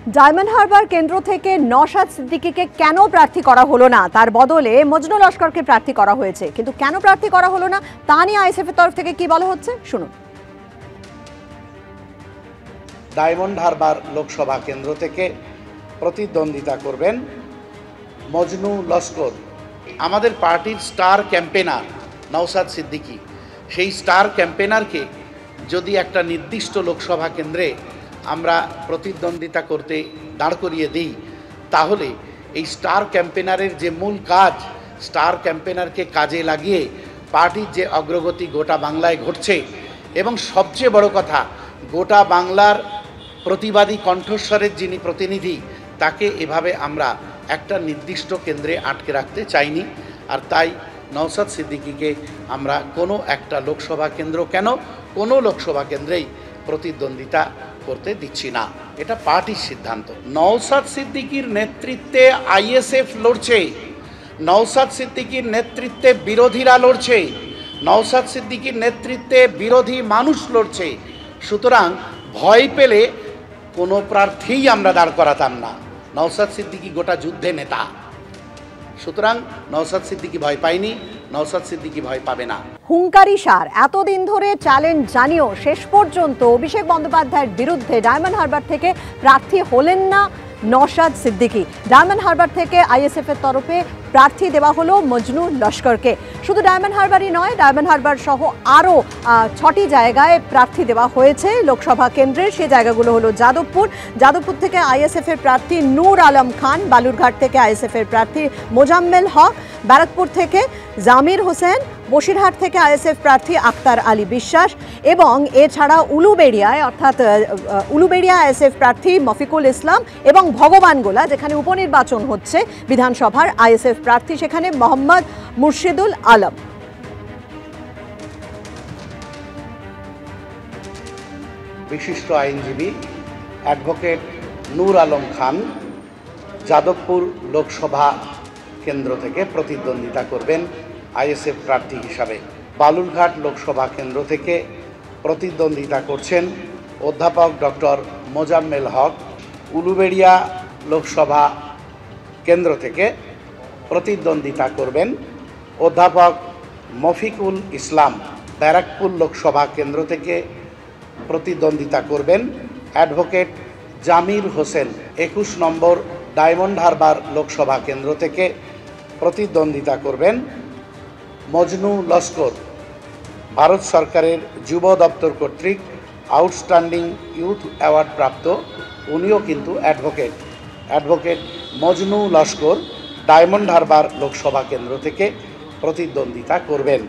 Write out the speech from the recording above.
Diamond Harbour কেন্দ্র থেকে নওশাদ সিদ্দিকীকে কেন প্রার্থী করা হলো না, তার বদলে মজনু লস্করকে প্রার্থী করা হয়েছে, কিন্তু কেন প্রার্থী করা হলো না তা নিয়ে আইএসএফ এর তরফ থেকে কি বলা হচ্ছে শুনুন। ডায়মন্ড হারবার লোকসভা কেন্দ্র থেকে প্রতিদ্বন্দ্বিতা করবেন মজনু লস্কর। আমাদের পার্টির স্টার ক্যাম্পেনার নওশাদ সিদ্দিকী, সেই স্টার ক্যাম্পেনারকে যদি একটা নির্দিষ্ট লোকসভা কেন্দ্রে আমরা প্রতিদ্বন্দ্বিতা করতে দাঁড় করিয়ে দিই, তাহলে এই স্টার ক্যাম্পেনারের যে মূল কাজ, স্টার ক্যাম্পেনারকে কাজে লাগিয়ে পার্টির যে অগ্রগতি গোটা বাংলায় ঘটছে, এবং সবচেয়ে বড় কথা গোটা বাংলার প্রতিবাদী কণ্ঠস্বরের যিনি প্রতিনিধি, তাকে এভাবে আমরা একটা নির্দিষ্ট কেন্দ্রে আটকে রাখতে চাইনি। আর তাই নওশাদ সিদ্দিকীকে আমরা কোনো একটা লোকসভা কেন্দ্র কেন কোনো লোকসভা কেন্দ্রেই প্রতিদ্বন্দ্বিতা করতে দিচ্ছি না, এটা পার্টির সিদ্ধান্ত। নওশাদ সিদ্দিকীর নেতৃত্বে আইএসএফ লড়ছে, নওশাদ সিদ্দিকীর নেতৃত্বে বিরোধীরা লড়ছে, নওশাদ সিদ্দিকীর নেতৃত্বে বিরোধী মানুষ লড়ছে। সুতরাং ভয় পেলে কোনো প্রার্থীই আমরা দাঁড় করাতাম না। নওশাদ সিদ্দিকী গোটা যুদ্ধে নেতা, সুতরাং নওশাদ সিদ্দিকী ভয় পায়নি, নওশাদ সিদ্দিকী ভয় পাবে না। হুঙ্কারি সার এতদিন ধরে চ্যালেঞ্জ জানিয়েও শেষ পর্যন্ত অভিষেক বন্দ্যোপাধ্যায়ের বিরুদ্ধে ডায়মন্ড হারবার থেকে প্রার্থী হলেন না নওশাদ সিদ্দিকী। ডায়মন্ড হারবার থেকে আইএসএফ এর তরফে প্রার্থী দেওয়া হলো মজনু লস্করকে। শুধু ডায়মন্ড হারবারই নয়, ডায়মন্ড হারবার সহ আরও 6টি জায়গায় প্রার্থী দেওয়া হয়েছে লোকসভা কেন্দ্রের। সে জায়গাগুলো হলো যাদবপুর থেকে আইএসএফ এর প্রার্থী নূর আলম খান, বালুরঘাট থেকে আইএসএফ এর প্রার্থী মোজাম্মেল হক, ব্যারাকপুর থেকে জামির হোসেন, বসিরহাট থেকে আইএসএফ প্রার্থী আক্তার আলী বিশ্বাস, এবং এছাড়া উলুবেড়িয়ায় অর্থাৎ উলুবেড়িয়া আইএসএফ প্রার্থী মফিকুল ইসলাম, এবং ভগবানগোলা যেখানে উপনির্বাচন হচ্ছে বিধানসভার আইএসএফ প্রার্থী সেখানে মোহাম্মদ মুর্শিদুল আলম। বিশিষ্ট আইনজীবী অ্যাডভোকেট নূর আলম খান যাদবপুর লোকসভা কেন্দ্র থেকে প্রতিদ্বন্দ্বিতা করবেন আইএসএফ প্রার্থী হিসাবে। বালুরঘাট লোকসভা কেন্দ্র থেকে প্রতিদ্বন্দ্বিতা করছেন অধ্যাপক ডক্টর মোজাম্মেল হক। উলুবেড়িয়া লোকসভা কেন্দ্র থেকে প্রতিদ্বন্দ্বিতা করবেন অধ্যাপক মফিকুল ইসলাম। ব্যারাকপুর লোকসভা কেন্দ্র থেকে প্রতিদ্বন্দ্বিতা করবেন অ্যাডভোকেট জামির হোসেন। 21 নম্বর ডায়মন্ড হারবার লোকসভা কেন্দ্র থেকে প্রতিদ্বন্দ্বিতা করবেন মজনু লস্কর। ভারত সরকারের যুব দপ্তর কর্তৃক আউটস্ট্যান্ডিং ইউথ অ্যাওয়ার্ড প্রাপ্ত উনিও কিন্তু অ্যাডভোকেট মজনু লস্কর ডায়মন্ড হারবার লোকসভা কেন্দ্র থেকে প্রতিদ্বন্দ্বিতা করবেন।